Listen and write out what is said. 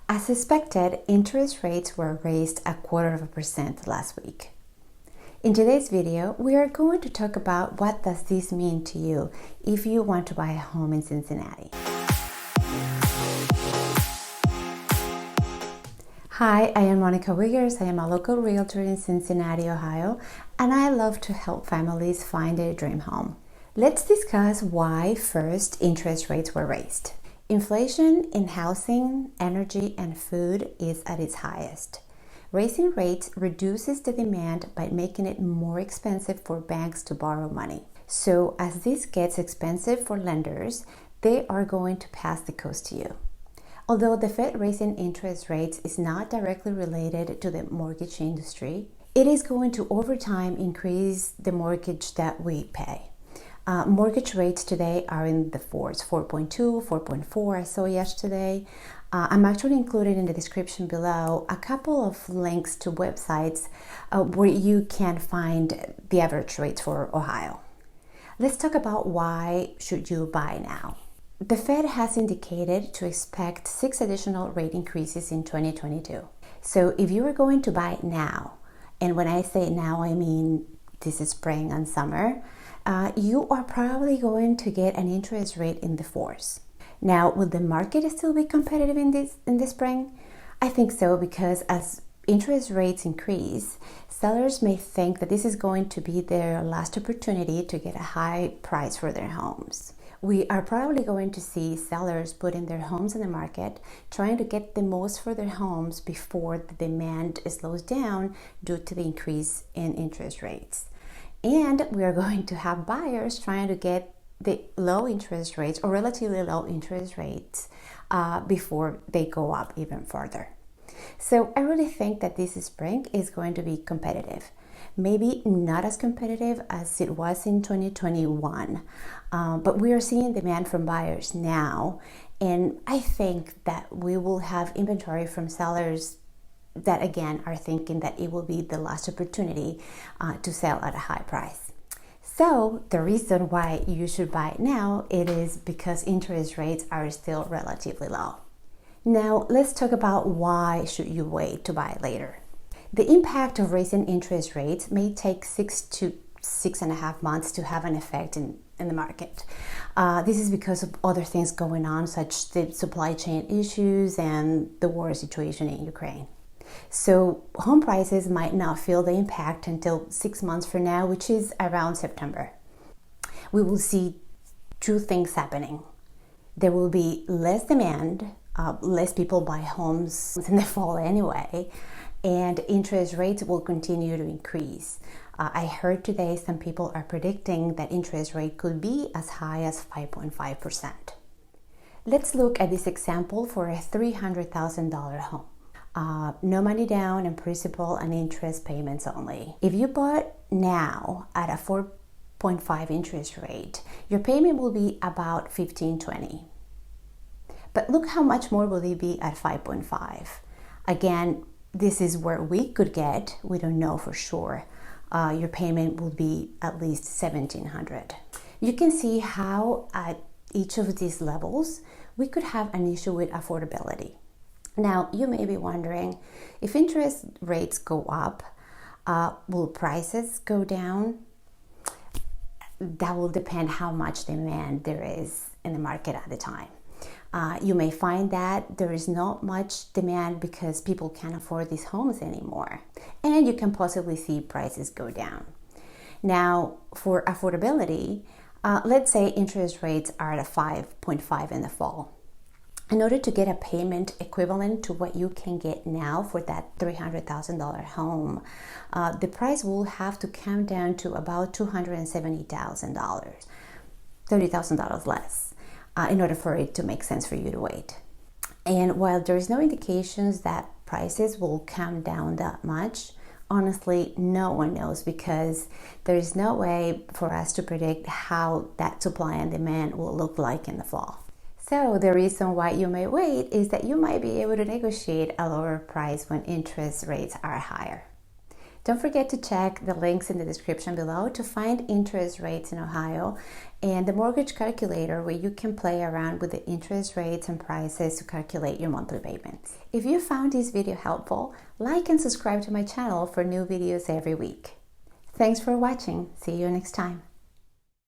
As expected, interest rates were raised 0.25% last week. In today's video, we are going to talk about what does this mean to you if you want to buy a home in Cincinnati. Hi, I am Monica Wiggers. I am a local realtor in Cincinnati, Ohio, and I love to help families find their dream home. Let's discuss why first interest rates were raised. Inflation in housing, energy, and food is at its highest. Raising rates reduces the demand by making it more expensive for banks to borrow money. So as this gets expensive for lenders, they are going to pass the cost to you. Although the Fed raising interest rates is not directly related to the mortgage industry, it is going to over time increase the mortgage that we pay. Mortgage rates today are in the 4s, 4.2, 4.4 I saw yesterday. I'm actually included in the description below a couple of links to websites where you can find the average rates for Ohio. Let's talk about why should you buy now. The Fed has indicated to expect 6 additional rate increases in 2022. So if you are going to buy now, and when I say now I mean this is spring and summer, you are probably going to get an interest rate in the 4s. Now, will the market still be competitive in the spring? I think so, because as interest rates increase, sellers may think that this is going to be their last opportunity to get a high price for their homes. We are probably going to see sellers putting their homes in the market, trying to get the most for their homes before the demand slows down due to the increase in interest rates. And we are going to have buyers trying to get the low interest rates or relatively low interest rates before they go up even further. So I really think that this spring is going to be competitive. Maybe not as competitive as it was in 2021, but we are seeing demand from buyers now. And I think that we will have inventory from sellers that again are thinking that it will be the last opportunity to sell at a high price. So the reason why you should buy now, it is because interest rates are still relatively low. Now let's talk about why should you wait to buy later. The impact of raising interest rates may take 6 to 6.5 months to have an effect in the market. This is because of other things going on, such the supply chain issues and the war situation in Ukraine. So home prices might not feel the impact until 6 months from now, which is around September. We will see 2 things happening. There will be less demand, less people buy homes in the fall anyway, and interest rates will continue to increase. I heard today some people are predicting that interest rate could be as high as 5.5%. Let's look at this example for a $300,000 home. No money down and principal and interest payments only. If you bought now at a 4.5 interest rate, your payment will be about $1,520. But look how much more will it be at 5.5. Again, this is where we could get, we don't know for sure, your payment will be at least $1,700. You can see how at each of these levels, we could have an issue with affordability. Now, you may be wondering, if interest rates go up, will prices go down? That will depend how much demand there is in the market at the time. You may find that there is not much demand because people can't afford these homes anymore. And you can possibly see prices go down. Now, for affordability, let's say interest rates are at a 5.5 in the fall. In order to get a payment equivalent to what you can get now for that $300,000 home, the price will have to come down to about $270,000, $30,000 less, in order for it to make sense for you to wait. And while there is no indications that prices will come down that much, honestly, no one knows, because there is no way for us to predict how that supply and demand will look like in the fall. So the reason why you may wait is that you might be able to negotiate a lower price when interest rates are higher. Don't forget to check the links in the description below to find interest rates in Ohio and the mortgage calculator where you can play around with the interest rates and prices to calculate your monthly payments. If you found this video helpful, like and subscribe to my channel for new videos every week. Thanks for watching. See you next time.